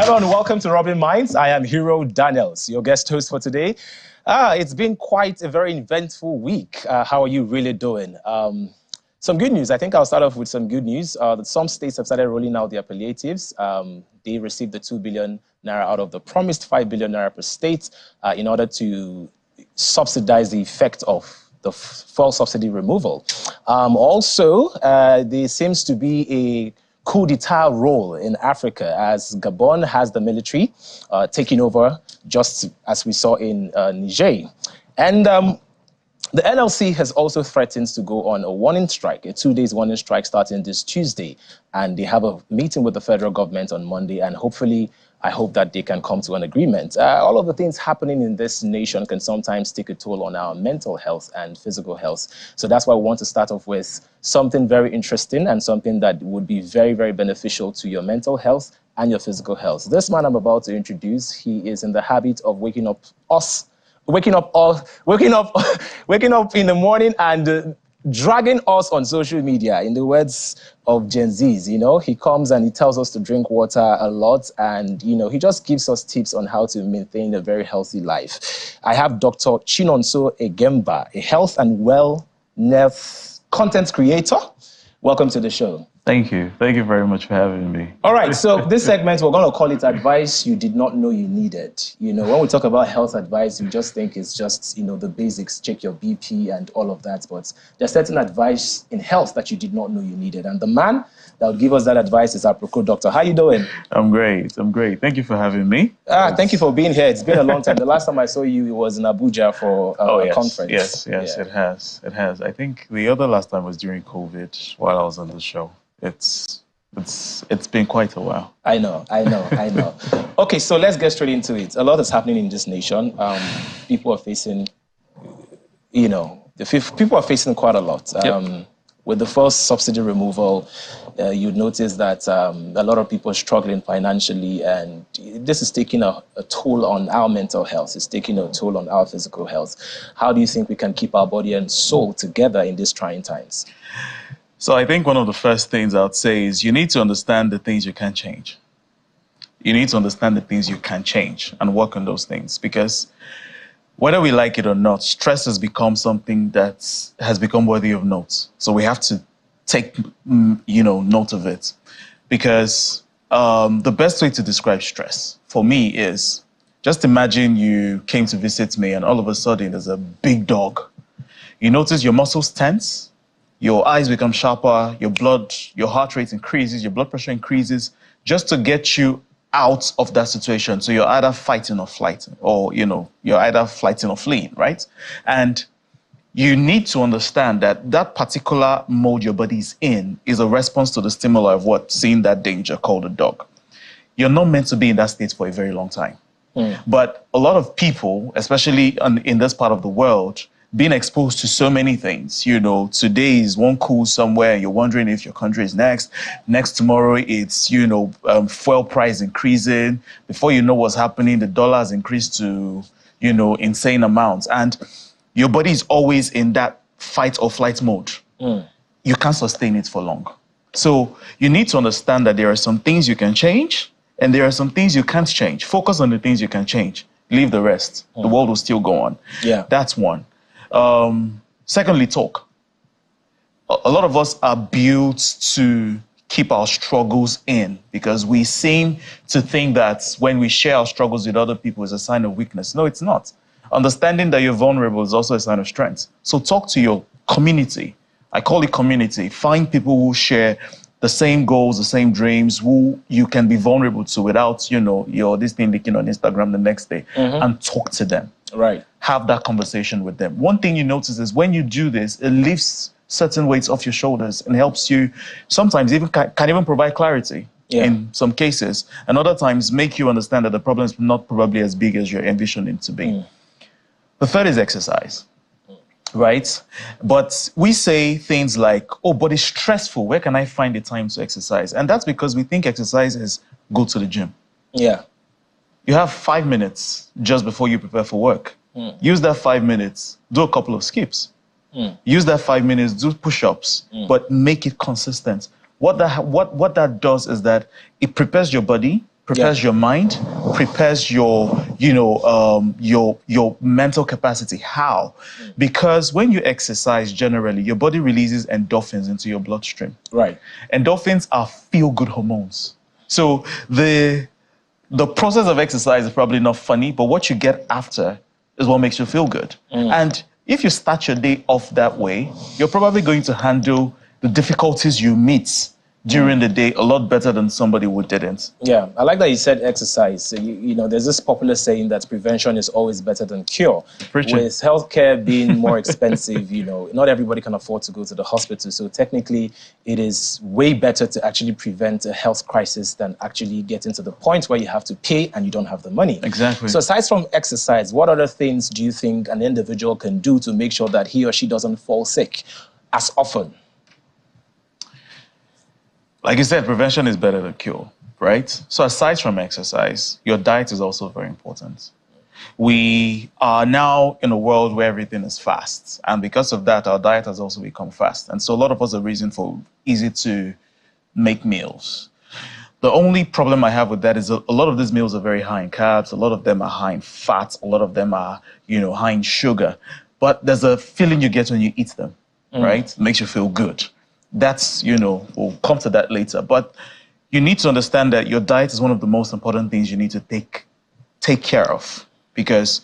Hello and welcome to Rubbin Minds. I am Hero Daniels, your guest host for today. It's been quite a very eventful week. How are you really doing? Some good news. I think I'll start off with some good news. That some states have started rolling out their palliatives. They received the 2 billion naira out of the promised 5 billion naira per state in order to subsidize the effect of the fuel subsidy removal. Also, there seems to be a coup d'etat role in Africa as Gabon has the military taking over, just as we saw in Niger. And the NLC has also threatened to go on a warning strike, a 2-day warning strike starting this Tuesday. And they have a meeting with the federal government on Monday, and hopefully, I hope that they can come to an agreement. All of the things happening in this nation can sometimes take a toll on our mental health and physical health. So that's why we want to start off with something very interesting and something that would be very, very beneficial to your mental health and your physical health. This man I'm about to introduce, he is in the habit of waking up in the morning and dragging us on social media. In the words of Gen Zs, you know, he comes and he tells us to drink water a lot, and you know, he just gives us tips on how to maintain a very healthy life. I have Dr. Chinonso Egemba, a health and wellness content creator. Welcome to the show. Thank you. Thank you very much for having me. All right, so this segment, we're going to call it Advice You Did Not Know You Needed. You know, when we talk about health advice, we just think it's just, you know, the basics, check your BP and all of that. But there's certain advice in health that you did not know you needed. And the man that will give us that advice is Aproko. Doctor, how you doing? I'm great. I'm great. Thank you for having me. Thank you for being here. It's been a long time. The last time I saw you, it was in Abuja for a conference. Yes, yeah. It has. I think the other last time was during COVID while I was on the show. It's been quite a while. I know. Okay, so let's get straight into it. A lot is happening in this nation. People are facing, you know, people are facing quite a lot. Yep. With the first subsidy removal, you'd notice that a lot of people are struggling financially, and this is taking a toll on our mental health. It's taking a toll on our physical health. How do you think we can keep our body and soul together in these trying times? So I think one of the first things I would say is you need to understand the things you can change. You need to understand the things you can change and work on those things, because whether we like it or not, stress has become something that has become worthy of note. So we have to take, note of it, because the best way to describe stress for me is just imagine you came to visit me and all of a sudden there's a big dog. You notice your muscles tense, your eyes become sharper, your heart rate increases, your blood pressure increases, just to get you out of that situation. So you're either fighting or flighting, or, you're either flighting or fleeing, right? And you need to understand that that particular mode your body is in is a response to the stimuli of seeing that danger called a dog. You're not meant to be in that state for a very long time. But a lot of people, especially in this part of the world, being exposed to so many things, today is one cool somewhere and you're wondering if your country is next. Next tomorrow it's, fuel price increasing. Before you know what's happening, the dollar has increased to, insane amounts. And your body is always in that fight or flight mode. You can't sustain it for long. So you need to understand that there are some things you can change and there are some things you can't change. Focus on the things you can change. Leave the rest. The world will still go on. Yeah, that's one. Secondly, talk. A lot of us are built to keep our struggles in because we seem to think that when we share our struggles with other people is a sign of weakness. No, it's not. Understanding that you're vulnerable is also a sign of strength. So talk to your community. I call it community. Find people who share the same goals, the same dreams, who you can be vulnerable to without, your this thing leaking on Instagram the next day, and talk to them. Right. Have that conversation with them. One thing you notice is when you do this, it lifts certain weights off your shoulders and helps you sometimes even can even provide clarity in some cases, and other times make you understand that the problem is not probably as big as you're envisioning it to be. The third is exercise. Right? But we say things like, oh, but it's stressful. Where can I find the time to exercise? And that's because we think exercise is go to the gym. Yeah. You have 5 minutes just before you prepare for work. Use that 5 minutes, do a couple of skips. Use that 5 minutes, do push-ups, but make it consistent. What that does is that it prepares your body prepares your mind, prepares your, your mental capacity. How? Because when you exercise, generally, your body releases endorphins into your bloodstream. Right. Endorphins are feel-good hormones. So the process of exercise is probably not funny, but what you get after is what makes you feel good. And if you start your day off that way, you're probably going to handle the difficulties you meet during the day a lot better than somebody who didn't. Yeah, I like that you said exercise. So you know, there's this popular saying that prevention is always better than cure. Preaching. With healthcare being more expensive, you know, not everybody can afford to go to the hospital. So technically, it is way better to actually prevent a health crisis than actually getting to the point where you have to pay and you don't have the money. Exactly. So aside from exercise, what other things do you think an individual can do to make sure that he or she doesn't fall sick as often? Like you said, prevention is better than cure, right? So aside from exercise, your diet is also very important. We are now in a world where everything is fast. And because of that, our diet has also become fast. And so a lot of us are reason for easy to make meals. The only problem I have with that is a lot of these meals are very high in carbs. A lot of them are high in fat. A lot of them are, high in sugar. But there's a feeling you get when you eat them, right? It makes you feel good. That's, we'll come to that later. But you need to understand that your diet is one of the most important things you need to take care of, because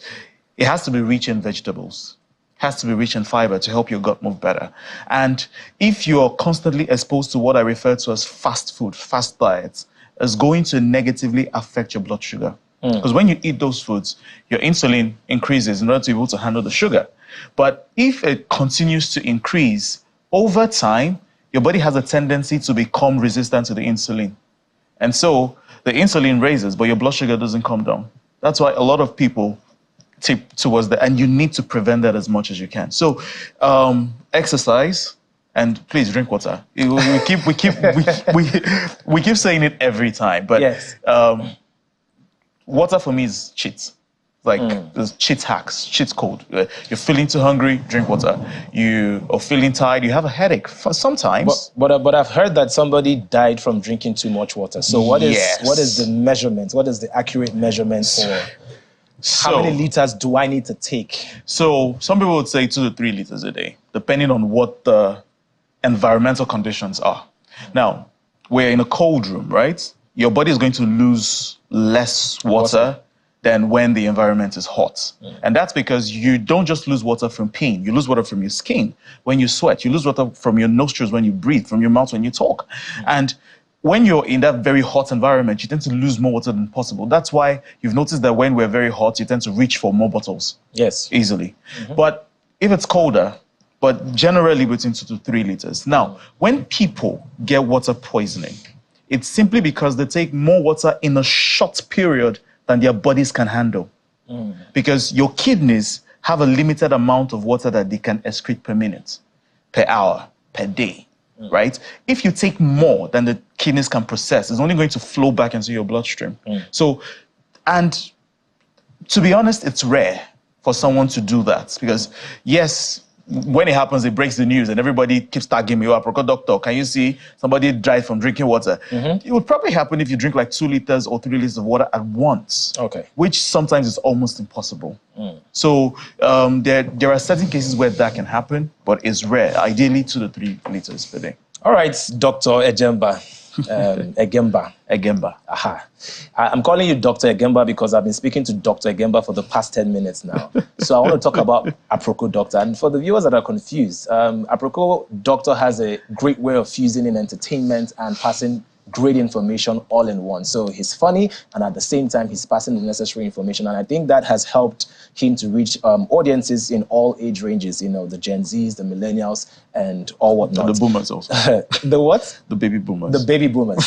it has to be rich in vegetables, has to be rich in fiber to help your gut move better. And if you're constantly exposed to what I refer to as fast food, fast diets, it's going to negatively affect your blood sugar. Because when you eat those foods, your insulin increases in order to be able to handle the sugar. But if it continues to increase over time, your body has a tendency to become resistant to the insulin. And so the insulin raises, but your blood sugar doesn't come down. That's why a lot of people tip towards that, and you need to prevent that as much as you can. So exercise, and please drink water. We keep saying it every time, but yes. Water for me is cheat. Like there's cheat hacks, cheat code. You're feeling too hungry, drink water. You are feeling tired, you have a headache sometimes. But I've heard that somebody died from drinking too much water. So what is the measurement? What is the accurate measurement for how many liters do I need to take? So some people would say 2 to 3 liters a day, depending on what the environmental conditions are. Now, we're in a cold room, right? Your body is going to lose less water than when the environment is hot. And that's because you don't just lose water from peeing, you lose water from your skin when you sweat, you lose water from your nostrils when you breathe, from your mouth when you talk. And when you're in that very hot environment, you tend to lose more water than possible. That's why you've noticed that when we're very hot, you tend to reach for more bottles. Yes. Easily. But if it's colder, but generally between 2 to 3 liters. Now, when people get water poisoning, it's simply because they take more water in a short period than their bodies can handle. Because your kidneys have a limited amount of water that they can excrete per minute, per hour, per day, right? If you take more than the kidneys can process, it's only going to flow back into your bloodstream. So, and to be honest, it's rare for someone to do that, because yes, when it happens, it breaks the news and everybody keeps tagging me, Aproko doctor, can you see somebody died from drinking water? It would probably happen if you drink like 2 liters or 3 liters of water at once, which sometimes is almost impossible. So there are certain cases where that can happen, but it's rare, ideally 2 to 3 liters per day. All right, Dr. Ejemba. Egemba. Aha. I'm calling you Dr. Egemba because I've been speaking to Dr. Egemba for the past 10 minutes now. So I want to talk about Aproko Doctor. And for the viewers that are confused, Aproko Doctor has a great way of fusing in entertainment and passing great information all in one. So he's funny, and at the same time, he's passing the necessary information. And I think that has helped him to reach audiences in all age ranges, you know, the Gen Zs, the millennials, and all whatnot. And the boomers also. The what? The baby boomers. The baby boomers.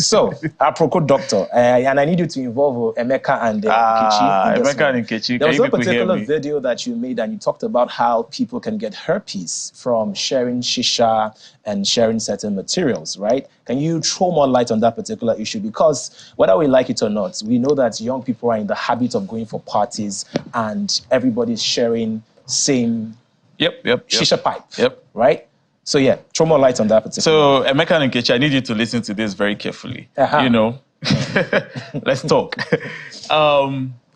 So, Aproko Doctor, and I need you to involve Emeka and Nkechi. Emeka and Nkechi. There was a particular video that you made, and you talked about how people can get herpes from sharing shisha and sharing certain materials, right? Can you throw more light on that particular issue? Because whether we like it or not, we know that young people are in the habit of going for parties and everybody's sharing same shisha pipe, right? So yeah, throw more light on that particular. So Emeka and Nkechi, I need you to listen to this very carefully. You know, Let's talk.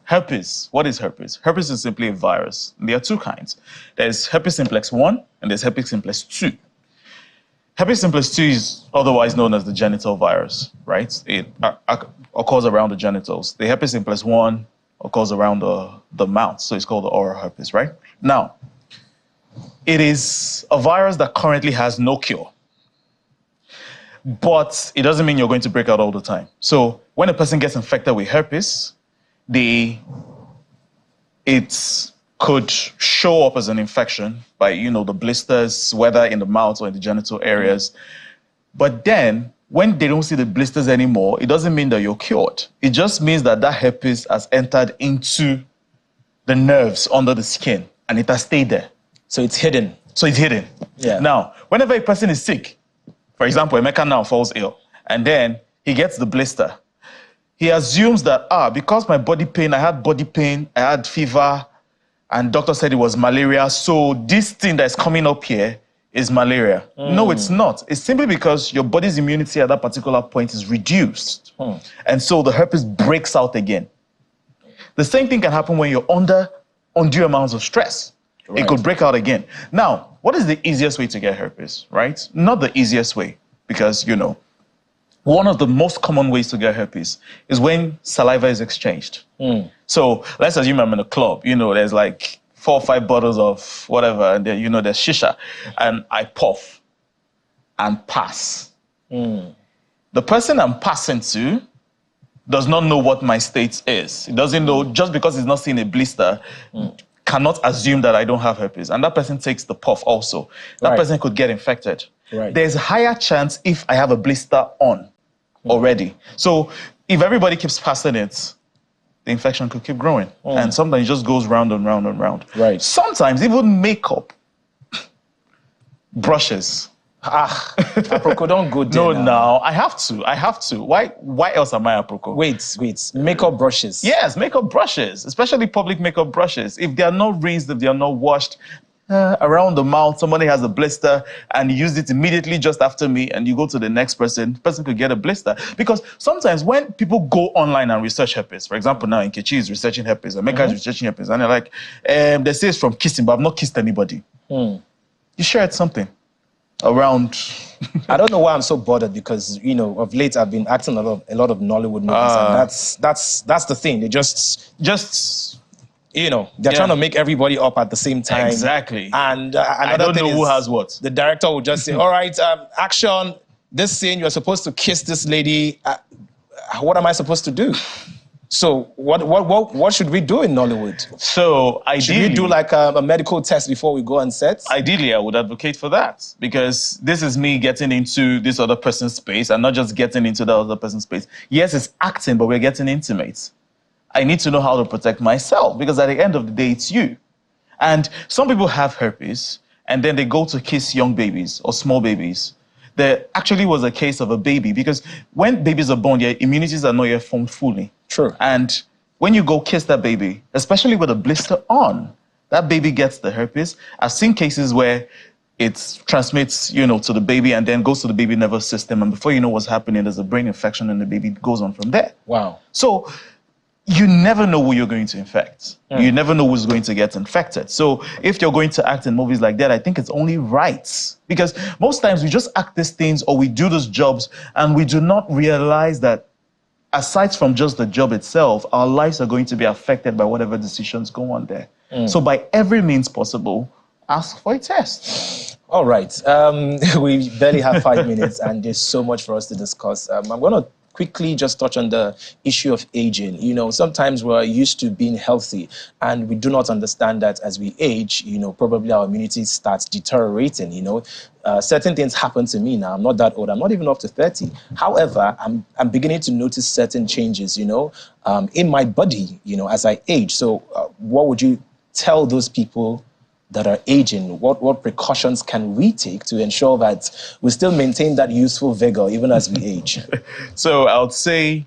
Herpes. What is herpes? Herpes is simply a virus. There are two kinds. There's herpes simplex 1 and there's herpes simplex 2. Herpes simplex 2 is otherwise known as the genital virus, right? It occurs around the genitals. The herpes simplex 1 occurs around the mouth, so it's called the oral herpes, right? Now, it is a virus that currently has no cure. But it doesn't mean you're going to break out all the time. So when a person gets infected with herpes, it could show up as an infection by, the blisters, whether in the mouth or in the genital areas. But then when they don't see the blisters anymore, it doesn't mean that you're cured. It just means that herpes has entered into the nerves under the skin and it has stayed there. So it's hidden. Yeah. Now, whenever a person is sick, for example, Emeka now falls ill, and then he gets the blister. He assumes that, because my body pain, I had fever, and doctor said it was malaria, so this thing that's coming up here is malaria. No, it's not. It's simply because your body's immunity at that particular point is reduced. And so the herpes breaks out again. The same thing can happen when you're under undue amounts of stress. Right. It could break out again. Now, what is the easiest way to get herpes, right? Not the easiest way, because, one of the most common ways to get herpes is when saliva is exchanged. So let's assume I'm in a club, there's like 4 or 5 bottles of whatever, and then, there's shisha, and I puff and pass. The person I'm passing to does not know what my state is. It doesn't know, just because he's not seeing a blister, cannot assume that I don't have herpes. And that person takes the puff also. That person could get infected. Right. There's a higher chance if I have a blister on already. So if everybody keeps passing it, the infection could keep growing. And sometimes it just goes round and round and round. Right. Sometimes even makeup, brushes. Aproko, don't go there. No, I have to. Why else am I Aproko? Wait. Makeup brushes. Yes, makeup brushes, especially public makeup brushes. If they are not rinsed, if they are not washed, around the mouth, somebody has a blister and you used it immediately just after me, and you go to the next person, the person could get a blister. Because sometimes when people go online and research herpes, for example, now Nkechi is researching herpes, Emeka is researching herpes, and they're like, they say it's from kissing, but I've not kissed anybody. You shared something around. I don't know why I'm so bothered, because of late I've been acting a lot of Nollywood movies, and that's the thing. They just they're trying to make everybody up at the same time. Exactly. And I don't know who has what. The director will just say, "All right, action. This scene, you're supposed to kiss this lady. What am I supposed to do?" So what should we do in Nollywood? So ideally, should we do like a medical test before we go on set? Ideally, I would advocate for that, because this is me getting into this other person's space and not just getting into the other person's space. Yes, it's acting, but we're getting intimate. I need to know how to protect myself, because at the end of the day, it's you. And some people have herpes and then they go to kiss young babies or small babies. There actually was a case of a baby, because when babies are born, their immunities are not yet formed fully. True. And when you go kiss that baby, especially with a blister on, that baby gets the herpes. I've seen cases where it transmits, to the baby and then goes to the baby nervous system. And before you know what's happening, there's a brain infection and the baby goes on from there. Wow. So you never know who you're going to infect. You never know who's going to get infected. So if you're going to act in movies like that, I think it's only right. Because most times we just act these things or we do those jobs and we do not realize that aside from just the job itself, our lives are going to be affected by whatever decisions go on there. So by every means possible, ask for a test. All right. We barely have 5 minutes and there's so much for us to discuss. I'm going to quickly just touch on the issue of aging. Sometimes we're used to being healthy and we do not understand that as we age, probably our immunity starts deteriorating. Certain things happen to me now. I'm not that old. I'm not even up to 30. However, I'm beginning to notice certain changes, in my body, as I age. So what would you tell those people that are aging? What precautions can we take to ensure that we still maintain that youthful vigor even as we age? So I would say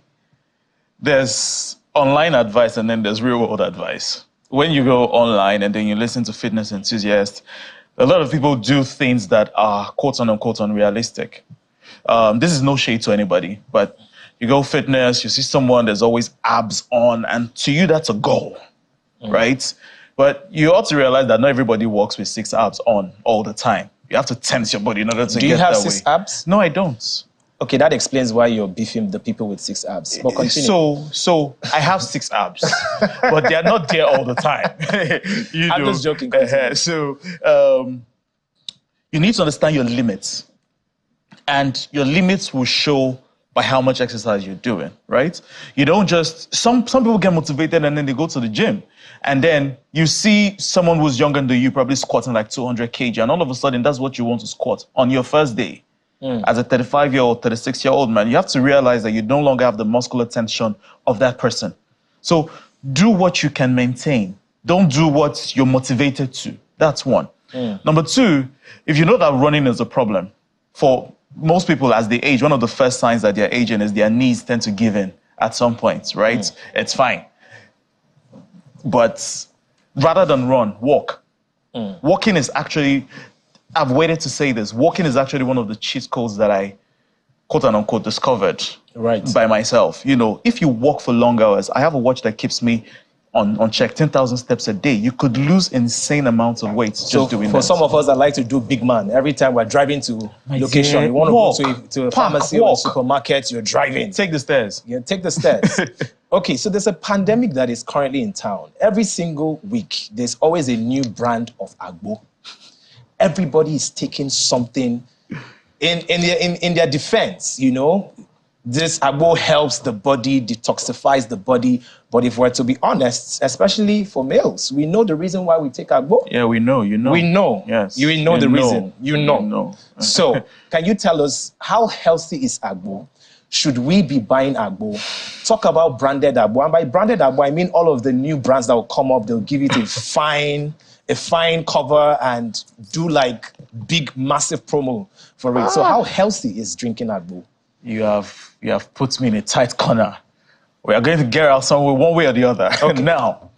there's online advice and then there's real world advice. When you go online and then you listen to fitness enthusiasts, a lot of people do things that are quote unquote unrealistic. This is no shade to anybody, but You go fitness, you see someone, there's always abs on, and to you, that's a goal, right? But you ought to realize that not everybody walks with 6 abs on all the time. You have to tense your body in order to get that way. Do you have 6 abs? No, I don't. Okay, that explains why you're beefing the people with 6 abs. But continue. So I have 6 abs, but they are not there all the time. I'm just joking. So you need to understand your limits, and your limits will show by how much exercise you're doing, right? You don't just, some people get motivated and then they go to the gym, and then you see someone who's younger than you probably squatting like 200 kg, and all of a sudden that's what you want to squat on your first day. As a 35-year-old, 36-year-old man, you have to realize that you no longer have the muscular tension of that person. So do what you can maintain. Don't do what you're motivated to. That's one. Number two, if you know that running is a problem, for most people as they age, one of the first signs that they're aging is their knees tend to give in at some point, right? It's fine. But rather than run, walk. Walking is actually, I've waited to say this, walking is actually one of the cheat codes that I, quote unquote, discovered by myself. You know, if you walk for long hours, I have a watch that keeps me on check 10,000 steps a day. You could lose insane amounts of weight just doing that. For some of us that like to do big man, every time we're driving to location, you want to go to a pharmacy or a supermarket, you're driving. Take the stairs. Yeah, take the stairs. Okay, so there's a pandemic that is currently in town. Every single week, there's always a new brand of agbo. Everybody is taking something in their defense, you know. This agbo helps the body, detoxifies the body. But if we're to be honest, especially for males, we know the reason why we take agbo. Yeah, we know, you know. We know. Yes. You know the reason. You know. You know. So, can you tell us how healthy is agbo? Should we be buying agbo? Talk about branded agbo. And by branded agbo, I mean all of the new brands that will come up. They'll give it a fine cover and do like big, massive promo for it. So how healthy is drinking agbo? You have put me in a tight corner. We are going to get out somewhere one way or the other. Okay. Now,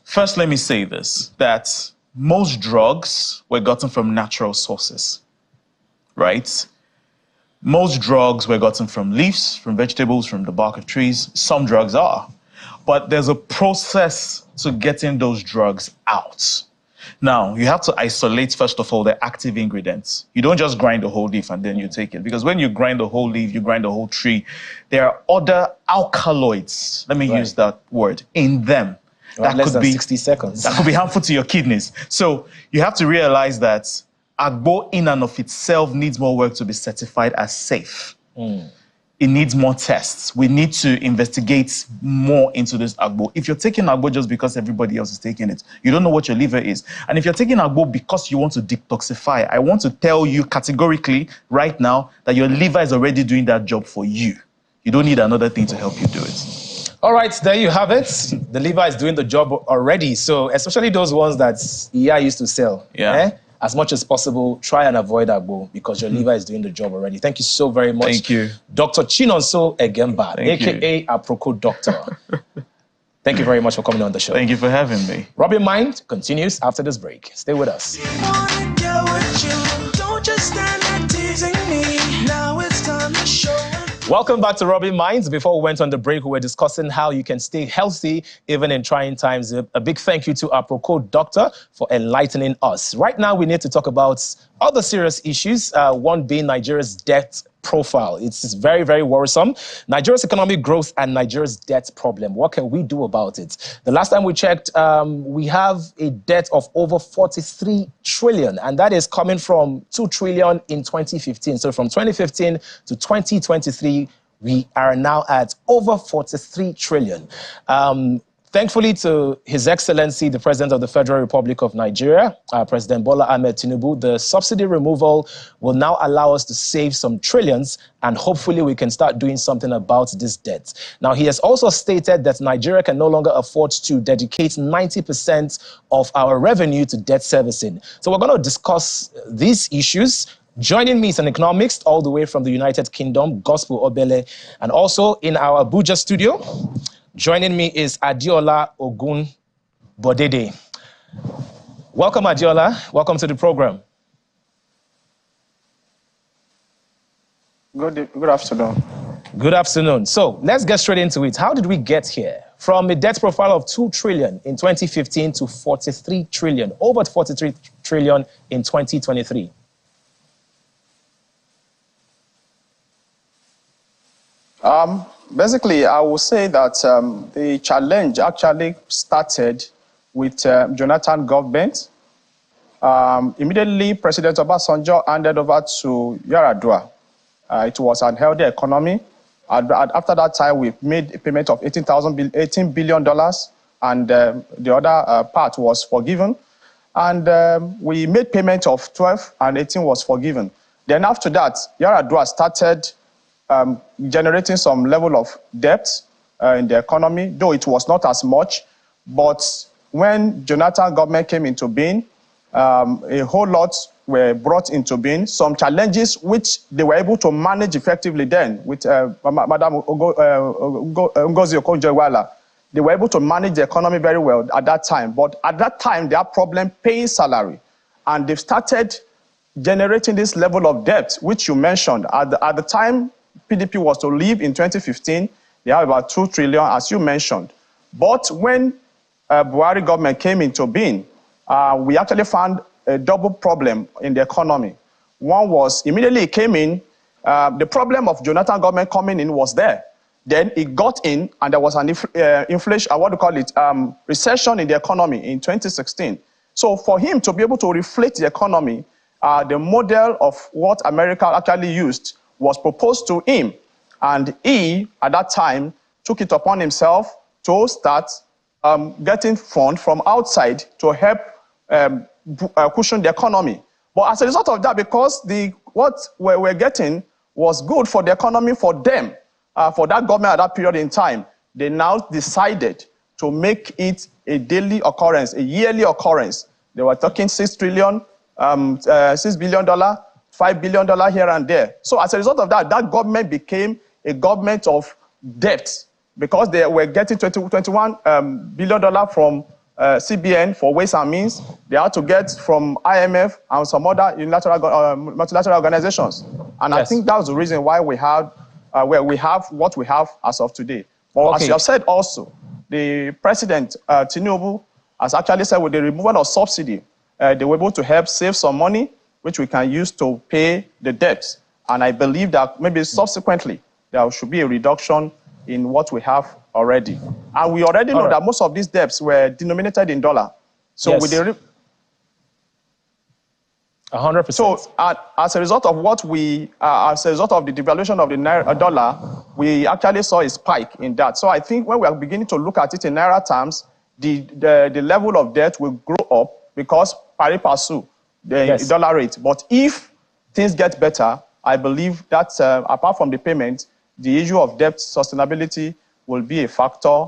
first let me say this, that most drugs were gotten from natural sources, right? Most drugs were gotten from leaves, from vegetables, from the bark of trees. Some drugs are. But there's a process to getting those drugs out. Now, you have to isolate, first of all, the active ingredients. You don't just grind the whole leaf and then you take it. Because when you grind the whole leaf, you grind the whole tree, there are other alkaloids, let me use that word, in them. That could be 60 seconds. That could be harmful to your kidneys. So you have to realize that agbo in and of itself needs more work to be certified as safe. It needs more tests. We need to investigate more into this agbo. If you're taking agbo just because everybody else is taking it, you don't know what your liver is. And if you're taking agbo because you want to detoxify, I want to tell you categorically right now that your liver is already doing that job for you. You don't need another thing to help you do it. All right, there you have it. The liver is doing the job already. So especially those ones that EA used to sell. As much as possible, try and avoid agbo because your liver is doing the job already. Thank you so very much. Thank you. Dr. Chinonso Egemba, a.k.a. Aproko Doctor. Thank you very much for coming on the show. Thank you for having me. Rubbin Mind continues after this break. Stay with us. Welcome back to Rubbin Minds. Before we went on the break, we were discussing how you can stay healthy even in trying times. A big thank you to Aproko Doctor for enlightening us. Right now, we need to talk about other serious issues, one being Nigeria's debt profile. It's very, very worrisome. Nigeria's economic growth and Nigeria's debt problem. What can we do about it? The last time we checked, we have a debt of over 43 trillion, and that is coming from 2 trillion in 2015. So from 2015 to 2023, we are now at over 43 trillion. Thankfully to His Excellency, the President of the Federal Republic of Nigeria, President Bola Ahmed Tinubu, the subsidy removal will now allow us to save some trillions, and hopefully we can start doing something about this debt. Now, he has also stated that Nigeria can no longer afford to dedicate 90% of our revenue to debt servicing. So we're going to discuss these issues. Joining me is an economist all the way from the United Kingdom, Gospel Obele, and also in our Abuja studio, joining me is Adiola Ogun Bodede. Welcome, Adiola. Welcome to the program. Good afternoon. Good afternoon. So let's get straight into it. How did we get here? From a debt profile of 2 trillion in 2015 to 43 trillion, over 43 trillion in 2023. Basically, I will say that the challenge actually started with Jonathan government. Immediately, President Obasanjo handed over to Yar'Adua. It was an unhealthy economy. After that time, we made a payment of $18 billion, and the other part was forgiven. And we made payment of 12, and 18 was forgiven. Then after that, Yar'Adua started generating some level of debt in the economy, though it was not as much. But when Jonathan government came into being, a whole lot were brought into being, some challenges which they were able to manage effectively then with Madam Ngozi Okonjo-Iweala. They were able to manage the economy very well at that time. But at that time, they had problem paying salary. And they've started generating this level of debt, which you mentioned. At the time PDP was to leave in 2015, they have about 2 trillion, as you mentioned. But when Buhari government came into being, we actually found a double problem in the economy. One was, immediately it came in, the problem of Jonathan government coming in was there. Then it got in, and there was an inflation, what do you call it, recession in the economy in 2016. So for him to be able to reflate the economy, the model of what America actually used was proposed to him. And he, at that time, took it upon himself to start getting funds from outside to help cushion the economy. But as a result of that, because what we're getting was good for the economy for them, for that government at that period in time, they now decided to make it a daily occurrence, a yearly occurrence. They were talking $6 billion, $5 billion here and there. So as a result of that, that government became a government of debt because they were getting $21 billion from CBN for ways and means. They had to get from IMF and some other multilateral organizations. And yes, I think that was the reason why we have what we have as of today. But as you have said also, the President, Tinubu, has actually said with the removal of subsidy, they were able to help save some money, which we can use to pay the debts. And I believe that maybe subsequently, there should be a reduction in what we have already. And we already know that most of these debts were denominated in dollar. So with the 100%. So as a result of as a result of the devaluation of the dollar, we actually saw a spike in that. So I think when we are beginning to look at it in naira terms, the level of debt will grow up because pari passu, the dollar rate. But if things get better, I believe that apart from the payment, the issue of debt sustainability will be a factor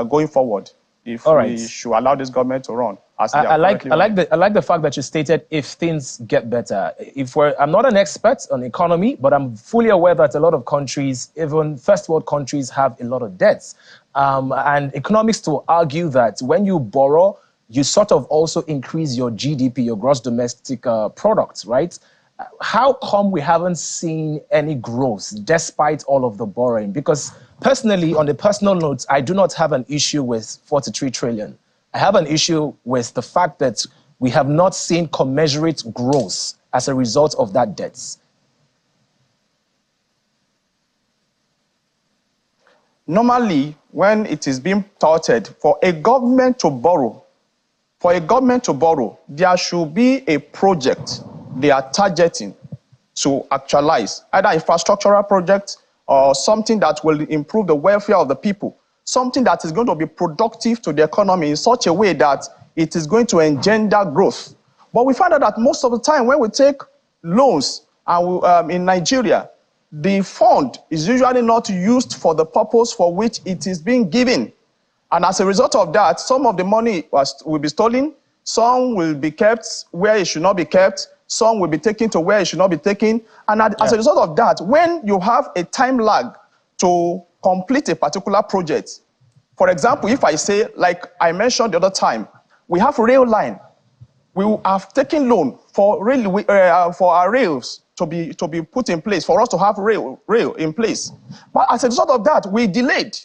going forward if we should allow this government to run. I like the fact that you stated if things get better. I'm not an expert on economy, but I'm fully aware that a lot of countries, even first world countries, have a lot of debts. And economics will argue that when you borrow, you sort of also increase your GDP, your gross domestic product, right? How come we haven't seen any growth despite all of the borrowing? Because personally, on the personal note, I do not have an issue with 43 trillion. I have an issue with the fact that we have not seen commensurate growth as a result of that debt. Normally, when it is being touted for a government to borrow, there should be a project they are targeting to actualize, either infrastructural project or something that will improve the welfare of the people, something that is going to be productive to the economy in such a way that it is going to engender growth. But we find out that most of the time when we take loans in Nigeria, the fund is usually not used for the purpose for which it is being given. And as a result of that, some of the money will be stolen, some will be kept where it should not be kept, some will be taken to where it should not be taken. And as a result of that, when you have a time lag to complete a particular project, for example, if I say, like I mentioned the other time, we have rail line. We have taken loan for our rails to be put in place, for us to have rail in place. But as a result of that, we delayed,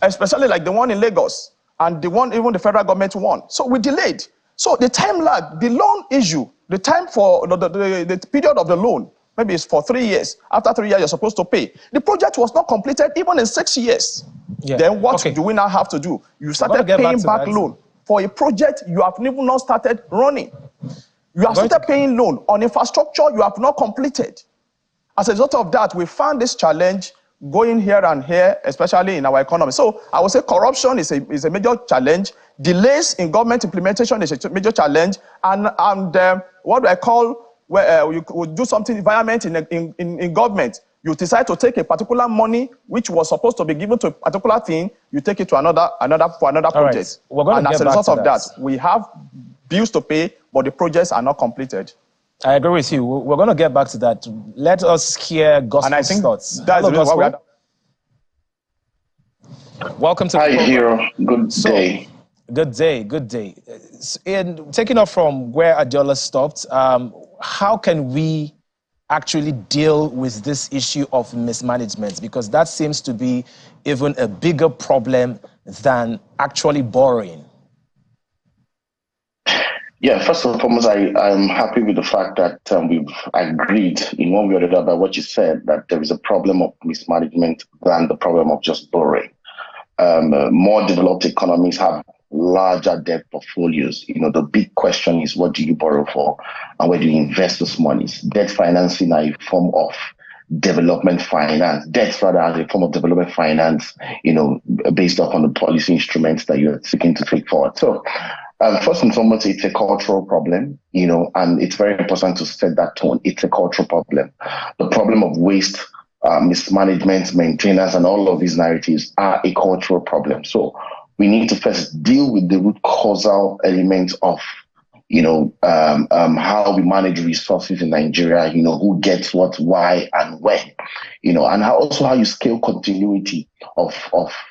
especially like the one in Lagos and the one even the federal government won. So we delayed. So the time lag, the loan issue, the time for the period of the loan, maybe it's for 3 years. After 3 years, you're supposed to pay. The project was not completed even in 6 years. Yeah. Then what do we now have to do? You started paying back loan for a project you have even not started running. You have started paying loan on infrastructure you have not completed. As a result of that, we found this challenge going here and here, especially in our economy. So I would say corruption is a major challenge. Delays in government implementation is a major challenge. And what do I call, where you would do something environment in government. You decide to take a particular money which was supposed to be given to a particular thing, you take it to another project. Right. We're going and as a result of that, we have bills to pay, but the projects are not completed. I agree with you. We're going to get back to that. Let us hear Gospel's thoughts. That's the reason why welcome to the program. Hi, Hero. Good day. Good day. Good day. And taking off from where Adiola stopped, how can we actually deal with this issue of mismanagement? Because that seems to be even a bigger problem than actually borrowing. Yeah, first and foremost, I'm happy with the fact that we've agreed in one way or the other about what you said, that there is a problem of mismanagement than the problem of just borrowing. More developed economies have larger debt portfolios. The big question is, what do you borrow for and where do you invest those monies? Debt financing are a form of development finance. Debts rather are a form of development finance, based upon the policy instruments that you're seeking to take forward. So first and foremost, it's a cultural problem, and it's very important to set that tone. It's a cultural problem. The problem of waste, mismanagement, maintenance, and all of these narratives are a cultural problem. So we need to first deal with the root causal elements of, how we manage resources in Nigeria, who gets what, why, and when, and how you scale continuity of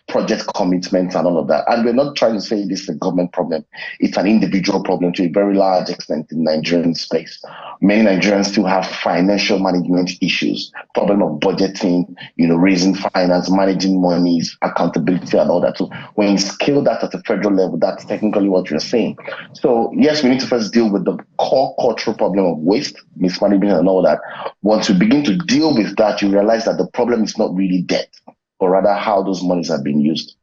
project commitments and all of that. And we're not trying to say this is a government problem. It's an individual problem to a very large extent in the Nigerian space. Many Nigerians still have financial management issues, problem of budgeting, raising finance, managing monies, accountability and all that. So when you scale that at the federal level, that's technically what you're saying. So yes, we need to first deal with the core cultural problem of waste, mismanagement and all that. Once we begin to deal with that, you realize that the problem is not really debt, or rather how those monies are being used.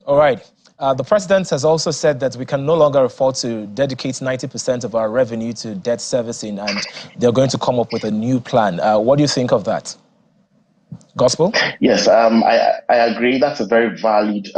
All right. The president has also said that we can no longer afford to dedicate 90% of our revenue to debt servicing, and they're going to come up with a new plan. What do you think of that? Gospel? Yes, I agree. That's a very valid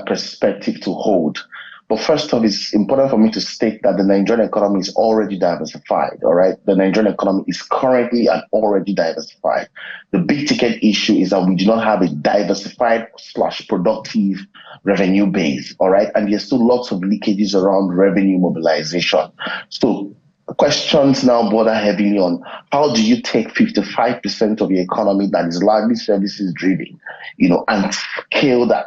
perspective to hold. But first off, it's important for me to state that the Nigerian economy is already diversified, all right? The Nigerian economy is currently and already diversified. The big ticket issue is that we do not have a diversified / productive revenue base, all right? And there's still lots of leakages around revenue mobilization. So questions now border heavily on how do you take 55% of the economy that is largely services driven, and scale that.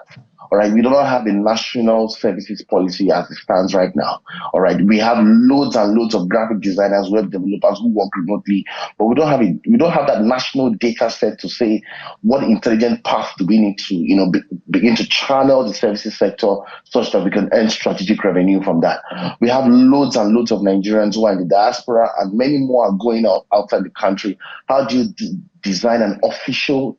All right, we do not have a national services policy as it stands right now. All right, we have loads and loads of graphic designers, web developers who work remotely, but we don't have that national data set to say what intelligent path do we need to, begin to channel the services sector such that we can earn strategic revenue from that. We have loads and loads of Nigerians who are in the diaspora, and many more are going outside the country. How do you design an official,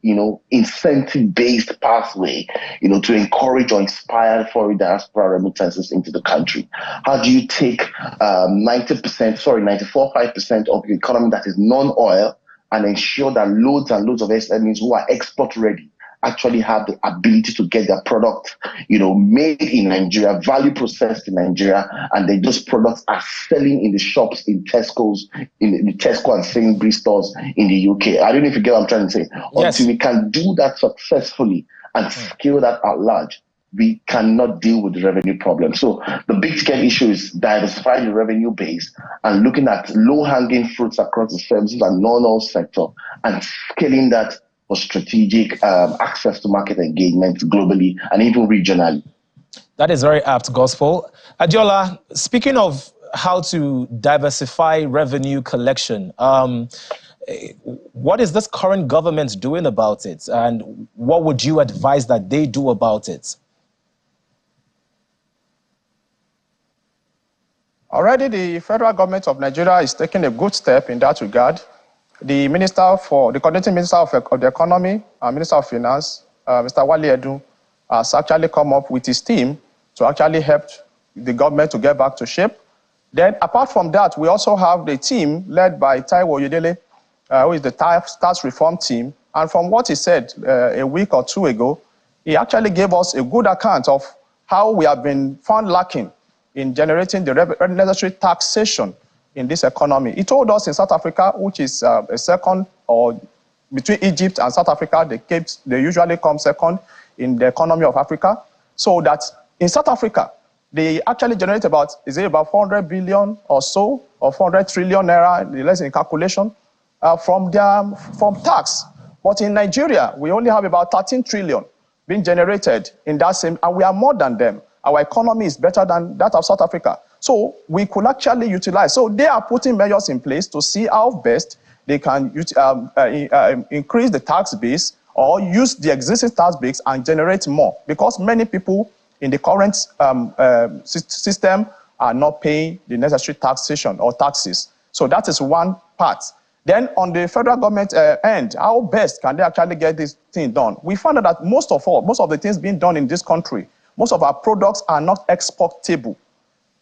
incentive-based pathway, to encourage or inspire foreign diaspora remittances into the country? How do you take 94.5% of the economy that is non-oil and ensure that loads and loads of SMEs who are export-ready actually have the ability to get their product, made in Nigeria, value processed in Nigeria, and then those products are selling in the shops in Tesco's, in the Tesco and Sainsbury's stores in the UK. I don't know if you get what I'm trying to say. Yes. Until we can do that successfully and scale that at large, we cannot deal with the revenue problem. So the big ticket issue is diversifying the revenue base and looking at low-hanging fruits across the services and non-oil sector and scaling that for strategic access to market engagement globally and even regionally. That is very apt, Gospel. Adiola, speaking of how to diversify revenue collection. What is this current government doing about it? And what would you advise that they do about it? Already, the federal government of Nigeria is taking a good step in that regard. The coordinating minister of the economy, Minister of Finance, Mr. Wale Edu, has actually come up with his team to actually help the government to get back to shape. Then, apart from that, we also have the team led by Taiwo Oyedele, who is the tax reform team. And from what he said a week or two ago, he actually gave us a good account of how we have been found lacking in generating the necessary taxation in this economy. He told us in South Africa, which is a second, or between Egypt and South Africa, they usually come second in the economy of Africa. So that in South Africa, they actually generate about 400 billion or so, or 400 trillion naira, less in calculation, from tax. But in Nigeria, we only have about 13 trillion being generated in that same, and we are more than them. Our economy is better than that of South Africa. So we could actually utilize. So they are putting measures in place to see how best they can increase the tax base or use the existing tax base and generate more. Because many people in the current system are not paying the necessary taxation or taxes. So that is one part. Then on the federal government end, how best can they actually get this thing done? We found out that most of the things being done in this country, most of our products are not exportable.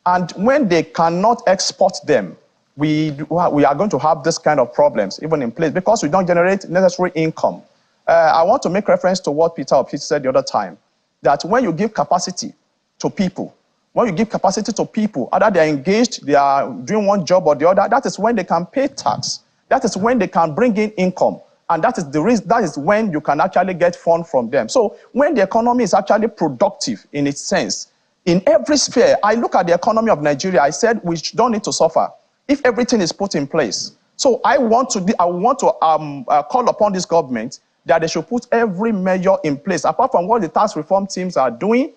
And when they cannot export them, we are going to have this kind of problems even in place because we don't generate necessary income. I want to make reference to what Peter said the other time, that when you give capacity to people, either they're engaged, they are doing one job or the other, that is when they can pay tax. That is when they can bring in income. And that is the reason, that is when you can actually get funds from them. So when the economy is actually productive in its sense, in every sphere, I look at the economy of Nigeria, I said we don't need to suffer if everything is put in place. So I want to call upon this government that they should put every measure in place. Apart from what the tax reform teams are doing,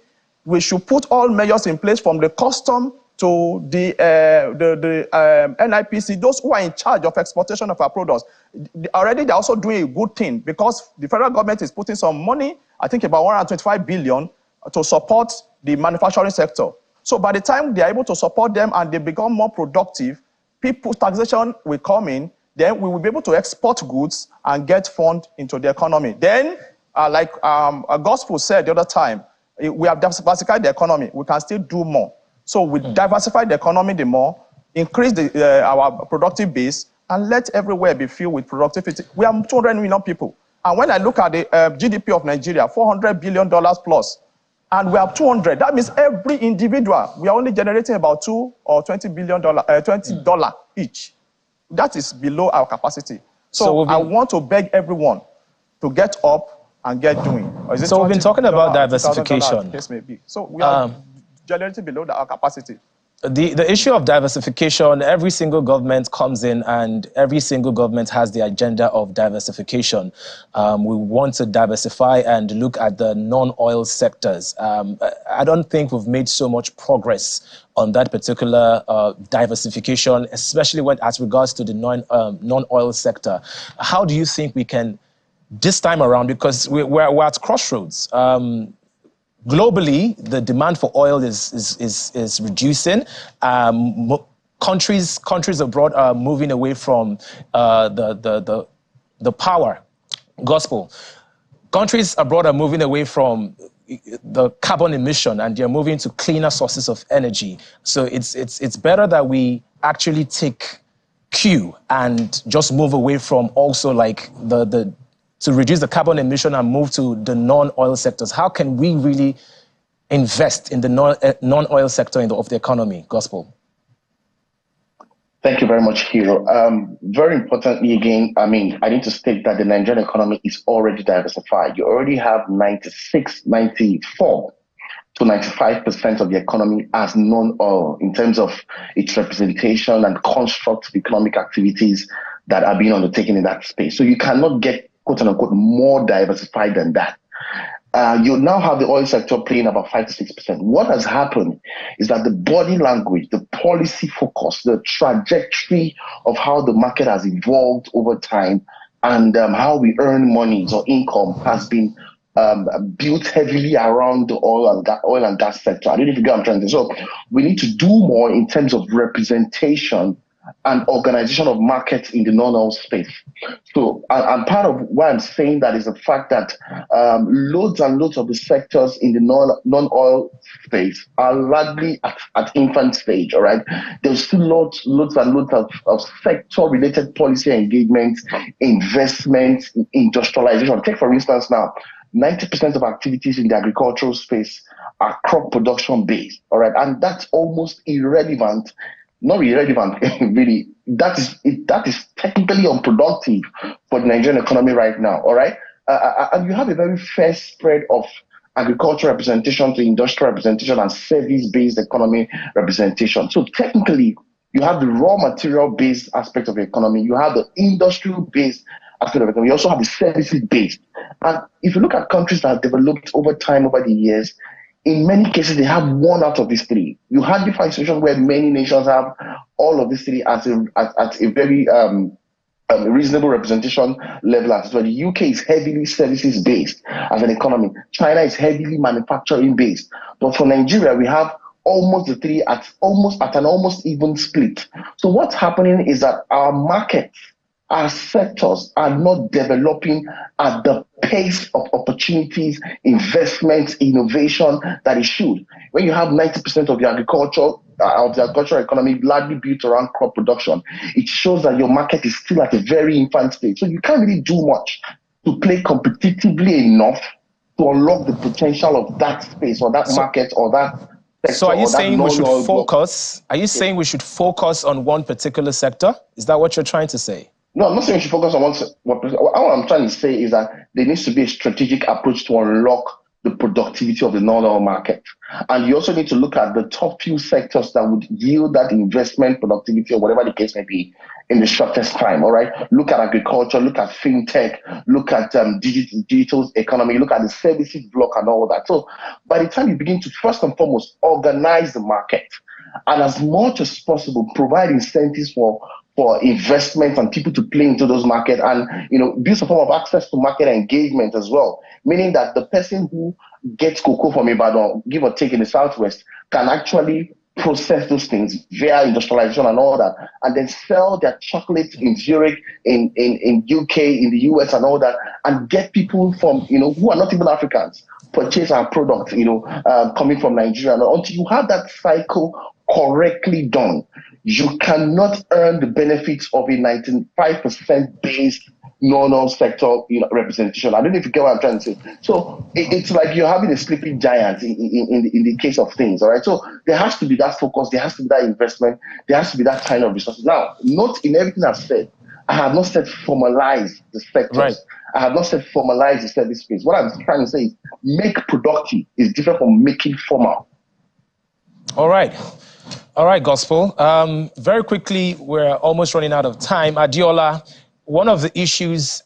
we should put all measures in place from the custom to the NIPC, those who are in charge of exportation of our products. Already they're also doing a good thing because the federal government is putting some money, I think about 125 billion, to support the manufacturing sector. So by the time they are able to support them and they become more productive, people's taxation will come in, then we will be able to export goods and get funds into the economy. Then, like a gospel said the other time, we have diversified the economy, we can still do more. So we diversify the economy the more, increase our productive base, and let everywhere be filled with productivity. We have 200 million people. And when I look at the GDP of Nigeria, $400 billion plus, and we have 200, that means every individual, we are only generating about $2 or $20 billion, $20 each. That is below our capacity. So I want to beg everyone to get up and get doing. So we've been talking about diversification. Case may be. So we are generating below our capacity. The issue of diversification, every single government comes in and every single government has the agenda of diversification. We want to diversify and look at the non-oil sectors. I don't think we've made so much progress on that particular diversification, especially as regards to the non-oil sector. How do you think we can, this time around, because we're at crossroads, globally, the demand for oil is reducing. Countries abroad are moving away from the power gospel. Countries abroad are moving away from the carbon emission and they're moving to cleaner sources of energy. So it's better that we actually take cue and just move away from also like to reduce the carbon emission and move to the non-oil sectors. How can we really invest in the non-oil sector of the economy, Gospel? Thank you very much, Hero. Very importantly, again, I need to state that the Nigerian economy is already diversified. You already have 94 to 95% of the economy as non-oil in terms of its representation and construct of economic activities that are being undertaken in that space. So you cannot get quote unquote more diversified than that. you now have the oil sector playing about 5 to 6%. What has happened is that the body language, the policy focus, the trajectory of how the market has evolved over time and how we earn monies or income has been built heavily around the oil and gas sector. I don't know if you get what I'm trying to say. So we need to do more in terms of representation and organization of markets in the non-oil space. So, and part of why I'm saying that is the fact that loads and loads of the sectors in the non-oil space are largely at infant stage, all right? There's still loads and loads of sector-related policy engagement, investment, industrialization. Take, for instance, now, 90% of activities in the agricultural space are crop production based, all right? And that's almost irrelevant. Not irrelevant, really. That is technically unproductive for the Nigerian economy right now, all right? And you have a very fair spread of agricultural representation to industrial representation and service-based economy representation. So technically, you have the raw material-based aspect of the economy. You have the industrial-based aspect of the economy. You also have the services-based. And if you look at countries that have developed over time, over the years, in many cases, they have one out of these three. You hardly find situations where many nations have all of these three at a very reasonable representation level. So the UK is heavily services based as an economy. China is heavily manufacturing based. But for Nigeria, we have almost the three at an almost even split. So what's happening is that our markets, our sectors are not developing at the pace of opportunities, investments, innovation that it should. When you have 90% of the agricultural economy largely built around crop production, it shows that your market is still at a very infant stage. So you can't really do much to play competitively enough to unlock the potential of that space or that market or that sector. So are you saying we should focus? Are you saying we should focus on one particular sector? Is that what you're trying to say? No, I'm not saying we should focus on one. What I'm trying to say is that there needs to be a strategic approach to unlock the productivity of the non-oil market. And you also need to look at the top few sectors that would yield that investment productivity or whatever the case may be in the shortest time, all right? Look at agriculture, look at fintech, look at digital economy, look at the services block and all that. So by the time you begin to first and foremost organize the market and as much as possible provide incentives for investment and people to play into those markets and, build some form of access to market engagement as well. Meaning that the person who gets cocoa from Ibadan, give or take in the Southwest, can actually process those things via industrialization and all that, and then sell their chocolate in Zurich, in UK, in the US and all that, and get people from, who are not even Africans, purchase our product, coming from Nigeria. And until you have that cycle correctly done, you cannot earn the benefits of a 95% based non-oil sector representation. I don't know if you get what I'm trying to say. So it's like you're having a sleeping giant in the case of things, all right? So there has to be that focus, there has to be that investment, there has to be that kind of resources. Now, note in everything I've said, I have not said formalize the sectors. Right. I have not said formalize the service space. What I'm trying to say is make productive is different from making formal. All right, Gospel. Very quickly, we're almost running out of time. Adiola, one of the issues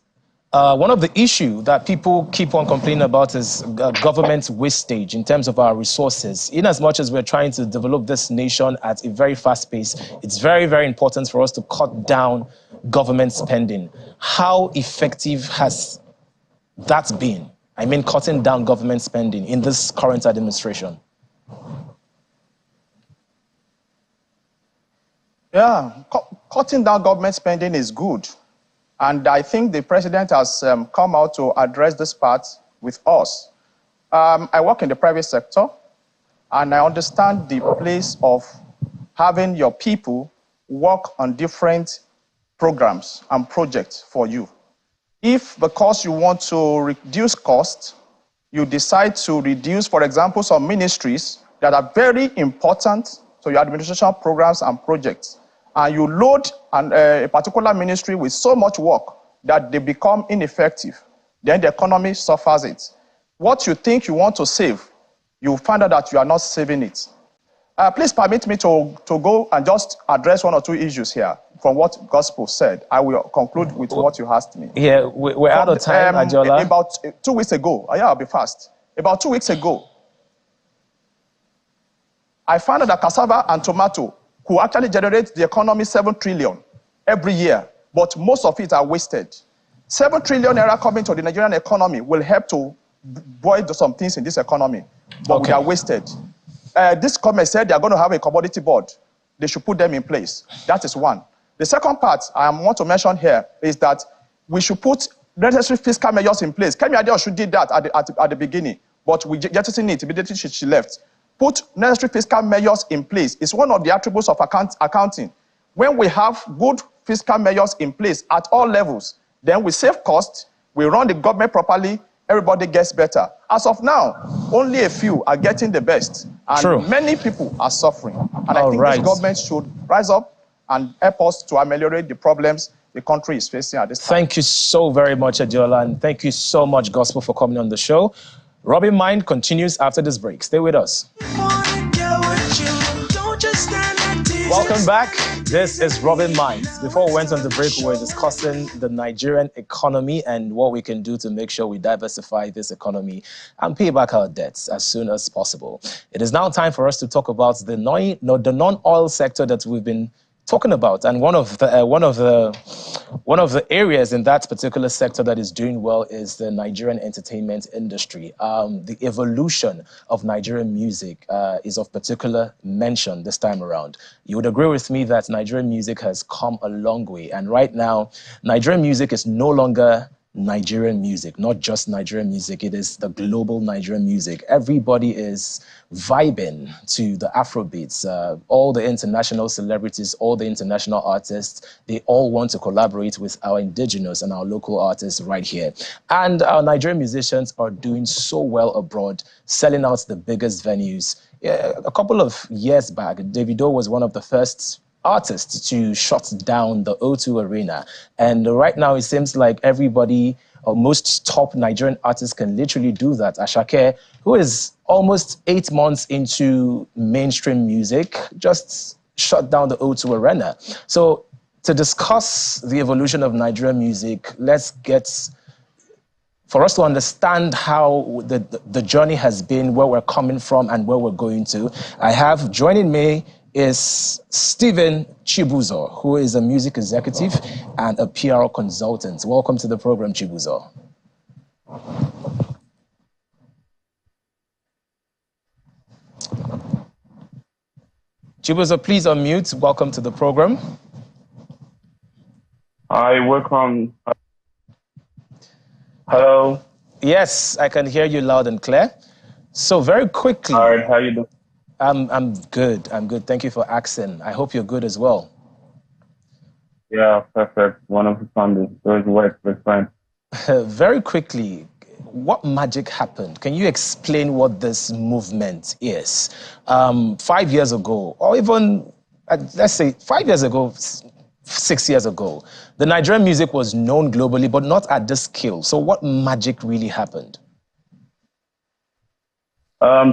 that people keep on complaining about is government wastage in terms of our resources. In as much as we're trying to develop this nation at a very fast pace, it's very, very important for us to cut down government spending. How effective has that been? I mean, cutting down government spending in this current administration. Yeah, cutting down government spending is good. And I think the president has come out to address this part with us. I work in the private sector, and I understand the place of having your people work on different programs and projects for you. If because you want to reduce costs, you decide to reduce, for example, some ministries that are very important to your administration programs and projects, and you load a particular ministry with so much work that they become ineffective, then the economy suffers it. What you think you want to save, you find out that you are not saving it. Please permit me to go and just address one or two issues here from what Gospel said. I will conclude with what you asked me. Yeah, we're out of time, Adiola. About 2 weeks ago, yeah, I'll be fast. About 2 weeks ago, I found out that cassava and tomato could actually generate the economy 7 trillion every year, but most of it are wasted. 7 trillion naira coming to the Nigerian economy will help to buoy some things in this economy, but they are wasted. This comment said they are going to have a commodity board. They should put them in place. That is one. The second part I want to mention here is that we should put necessary fiscal measures in place. Kemi Adeosun did that at the beginning, but we jettisoned it immediately she left. Put necessary fiscal measures in place. It's one of the attributes of accounting. When we have good fiscal measures in place at all levels, then we save costs, we run the government properly, everybody gets better. As of now, only a few are getting the best, and many people are suffering. And I think this government should rise up and help us to ameliorate the problems the country is facing at this time. Thank you so very much, Adiola, and thank you so much, Gospel, for coming on the show. Rubbin Mind continues after this break. Stay with us. Welcome back. This is Rubbin Mind. Before we went on the break, we were discussing the Nigerian economy and what we can do to make sure we diversify this economy and pay back our debts as soon as possible. It is now time for us to talk about the non-oil sector that we've been talking about, and one of the areas in that particular sector that is doing well is the Nigerian entertainment industry. The evolution of Nigerian music is of particular mention this time around. You would agree with me that Nigerian music has come a long way, and right now, Nigerian music is no longer Nigerian music, not just Nigerian music, it is the global Nigerian music. Everybody is vibing to the Afrobeats. All the international celebrities, all the international artists, they all want to collaborate with our indigenous and our local artists right here. And our Nigerian musicians are doing so well abroad, selling out the biggest venues. A couple of years back, Davido was one of the first artists to shut down the O2 Arena. And right now it seems like everybody, or most top Nigerian artists can literally do that. Ashake, who is almost 8 months into mainstream music, just shut down the O2 Arena. So to discuss the evolution of Nigerian music, for us to understand how the journey has been, where we're coming from and where we're going to, I have joining me is Stephen Chibuzo, who is a music executive and a PR consultant. Welcome to the program, Chibuzo. Chibuzo, please unmute. Welcome to the program. Hi, welcome. Hello. Yes, I can hear you loud and clear. So very quickly. All right, how you doing? I'm good. I'm good. Thank you for asking. I hope you're good as well. Yeah, perfect. Wonderful Sunday. Those work, that's fine. Very quickly, what magic happened? Can you explain what this movement is? 5 years ago, or even, let's say 5 years ago, 6 years ago, the Nigerian music was known globally, but not at this scale. So what magic really happened?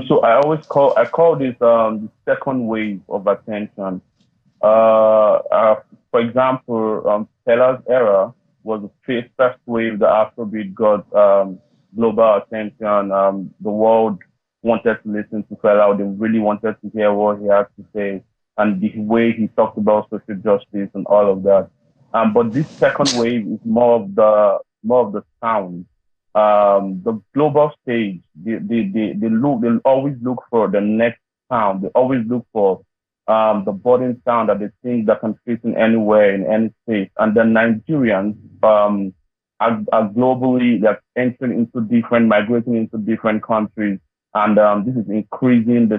So I call this the second wave of attention. For example, Fella's era was the first wave the Afrobeat got global attention. The world wanted to listen to Fella. They really wanted to hear what he had to say and the way he talked about social justice and all of that. But this second wave is more of the sound. The global stage, they always look for the next sound. They always look for the budding sound that they think that can fit in anywhere, in any space. And the Nigerians are globally, they're entering into migrating into different countries. And this is increasing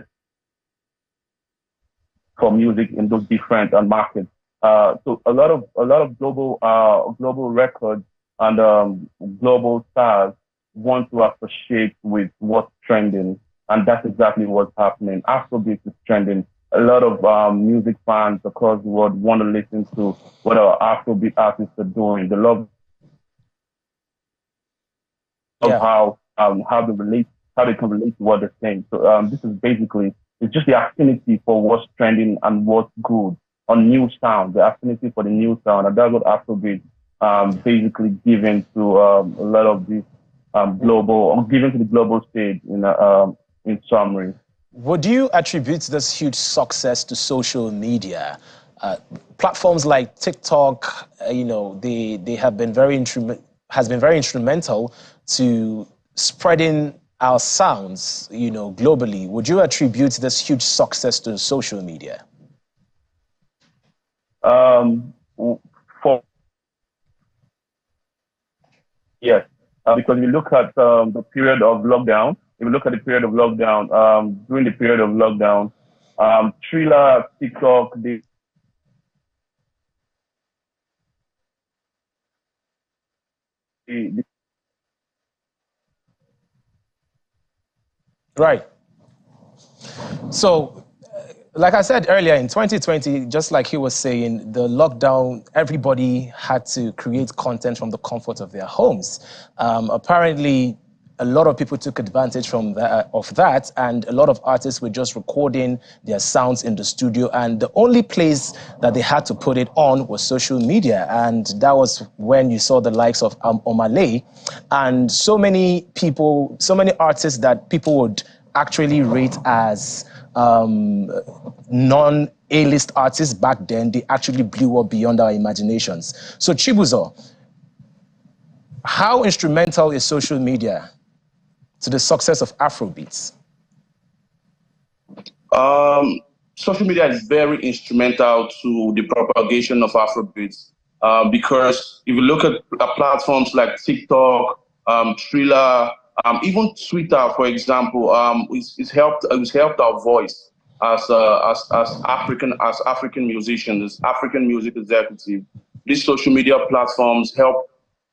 for music in those different markets. So a lot of global records and global stars want to associate with what's trending, and that's exactly what's happening. Afrobeats is trending. A lot of music fans across the world want to listen to what our Afrobeat artists are doing. They love how they can relate to what they're saying. So this is basically It's just the affinity for what's trending and what's good on new sound, the affinity for the new sound, and that's what Afrobeat basically given to a lot of this global, given to the global stage in summary. Would you attribute this huge success to social media? Platforms like TikTok, they have been has been very instrumental to spreading our sounds, globally. Would you attribute this huge success to social media? Yes, because if you look at the period of lockdown, during the period of lockdown, Thriller, TikTok, Right. So, like I said earlier, in 2020, just like he was saying, the lockdown, everybody had to create content from the comfort of their homes. Apparently, a lot of people took advantage of that, and a lot of artists were just recording their sounds in the studio, and the only place that they had to put it on was social media, and that was when you saw the likes of Omale, and so many artists that people would actually rate as non-A-list artists back then. They actually blew up beyond our imaginations. So Chibuzo, how instrumental is social media to the success of Afrobeats? Social media is very instrumental to the propagation of Afrobeats because if you look at platforms like TikTok, Thriller, even Twitter, for example, it's helped our voice as African musicians, as African music executives. These social media platforms help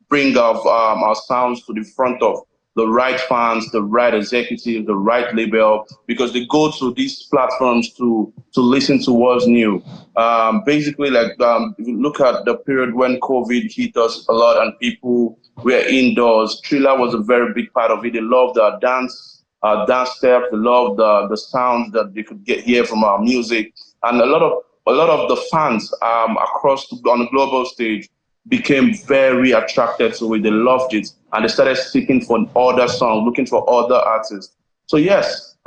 bring our sounds to the front of the right fans, the right executive, the right label, because they go to these platforms to listen to what's new. Basically, if you look at the period when COVID hit us a lot and people were indoors, Thriller was a very big part of it. They loved our dance steps, they loved the sounds that they could hear from our music, and a lot of the fans on the global stage became very attracted to it. They loved it, and they started seeking for other songs, looking for other artists. So yes,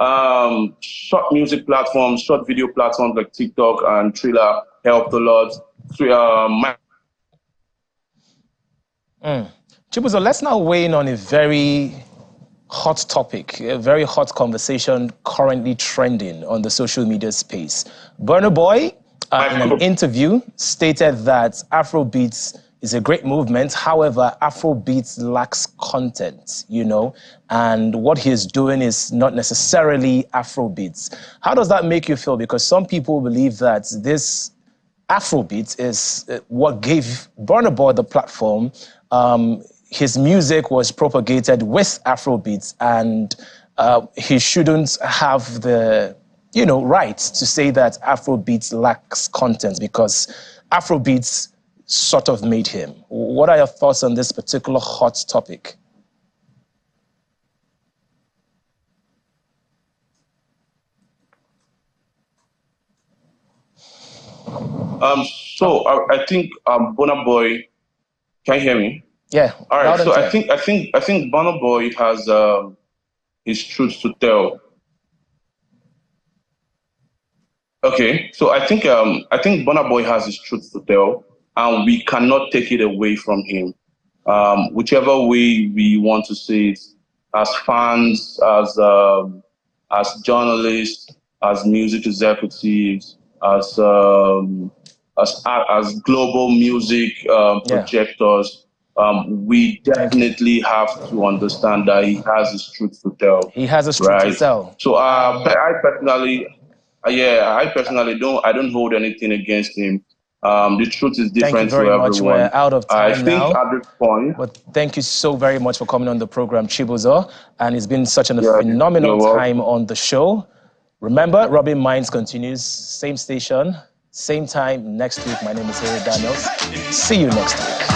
short music platforms, short video platforms like TikTok and Thriller helped a lot. Chibuzo, let's now weigh in on a very hot topic, a very hot conversation currently trending on the social media space. Burna Boy, in an interview, stated that Afrobeats is a great movement. However, Afrobeats lacks content, and what he's doing is not necessarily Afrobeats. How does that make you feel? Because some people believe that this Afrobeats is what gave Burna Boy the platform. His music was propagated with Afrobeats, and he shouldn't have the right to say that Afrobeats lacks content because Afrobeats sort of made him. What are your thoughts on this particular hot topic? I think Burna Boy. Can you hear me? Yeah. All right. So I think Burna Boy has his truth to tell. Okay. So I think Burna Boy has his truth to tell, and we cannot take it away from him. Whichever way we want to say it, as fans, as journalists, as music executives, as global music projectors, we definitely have to understand that he has his truth to tell. He has a truth to tell. So I personally don't hold anything against him. The truth is different to everyone. Thank you very much. We're out of time I think at this point. But thank you so very much for coming on the program, Chibuzo. And it's been such a phenomenal time on the show. Remember, Rubbin Minds continues, same station, same time next week. My name is Harry Daniels. See you next week.